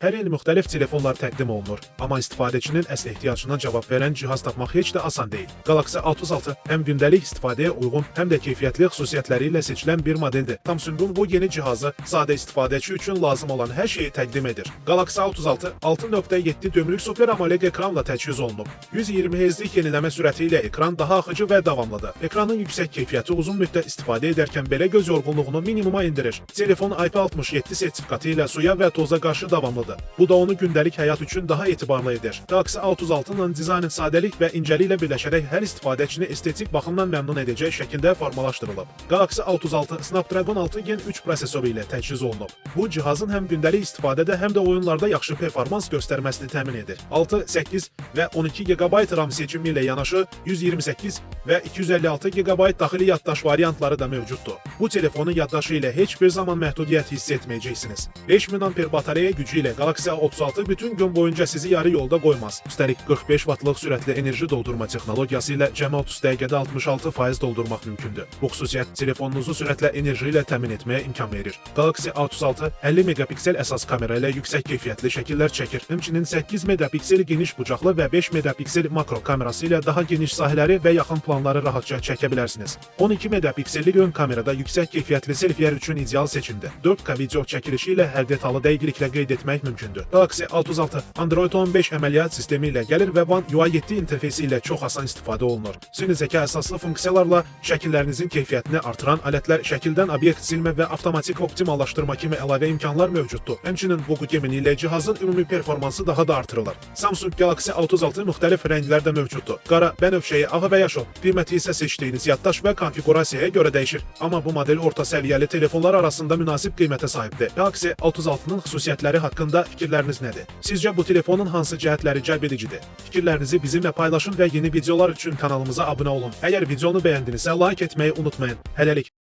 Hər il müxtəlif telefonlar təqdim olunur, amma istifadəçinin əsl ehtiyacına cavab verən cihaz tapmaq heç də asan deyil. Galaxy A36 həm gündəlik istifadəyə uyğun, həm də keyfiyyətli xüsusiyyətləri ilə seçilən bir modeldir. Samsung'un bu yeni cihazı sadə istifadəçi üçün lazım olan hər şeyi təqdim edir. Galaxy A36 6.7 dömrük Super AMOLED ekranla təchiz olunub. 120 Hz'lik yeniləmə sürəti ilə ekran daha axıcı və davamlıdır. Ekranın yüksək keyfiyyəti uzun müddət istifadə edərkən belə göz yorğunluğunu minimuma endirir. Telefon IP67 sertifikatı ilə suya və toza qarşı davamlıdır. Bu da onu gündəlik həyat üçün daha etibarlı edir. Galaxy A36-nın dizaynı sadəlik və incəliklə birləşərək hər istifadəçini estetik baxımdan məmnun edəcək şəkildə formalaşdırılıb. Galaxy A36 Snapdragon 6 Gen 3 prosesoru ilə təchiz olunub. Bu cihazın həm gündəlik istifadədə, həm də oyunlarda yaxşı performans göstərməsini təmin edir. 6, 8 və 12 GB RAM seçimi ilə yanaşı 128 və 256 GB daxili yaddaş variantları da mövcuddur. Bu telefonun yaddaşı ilə heç bir zaman məhdudiyyət hiss etməyəcəksiniz. 5000 Ah batareya gücü ilə Galaxy A36 bütün gün boyunca sizi yarı yolda qoymaz. Üstəlik 45 W'lıq sürətli enerji doldurma texnologiyası ilə cəmi 30 dəqiqədə 66% doldurmaq mümkündür. Bu xüsusiyyət telefonunuzu sürətlə enerji ilə təmin etməyə imkan verir. Galaxy A36 50 megapiksel əsas kamera ilə yüksək keyfiyyətli şəkillər çəkir. Həmçinin 8 megapiksel geniş bucaqlı və 5 megapiksel makro kamerası ilə daha geniş sahələri və yaxın planları rahatca çəkə bilərsiniz. 12 megapiksellik ön kamerada yüksək keyfiyyətli selfielər üçün ideal seçimdir. 4K video çəkilişi ilə hər detallı dəqiqliklə qeyd etmək mümkündür. Galaxy A36 Android 15 əməliyyat sistemi ilə gəlir və One UI 7 interfeysi ilə çox asan istifadə olunur. Süni zəka əsaslı funksiyalarla şəkillərinizin keyfiyyətini artıran alətlər, şəkildən obyekt silmə və avtomatik optimallaşdırma kimi əlavə imkanlar mövcuddur. Həmçinin Google Gemini ilə cihazın ümumi performansı daha da artırılır. Samsung Galaxy A36 müxtəlif rənglərdə mövcuddur. Qara, bənövşəyi, ağ və yaşıl. Qiyməti isə seçdiyiniz yaddaş və konfigurasiyaya görə dəyişir. Amma bu model orta səviyyəli telefonlar arasında münasib qiymətə sahibdir. Galaxy A36-nın xüsusiyyətləri haqqında fikirləriniz nədir? Sizcə bu telefonun hansı cəhətləri cəlb edicidir? Fikirlərinizi bizimlə paylaşın və yeni videolar üçün kanalımıza abunə olun. Əgər videonu bəyəndinizsə like etməyi unutmayın. Hələlik.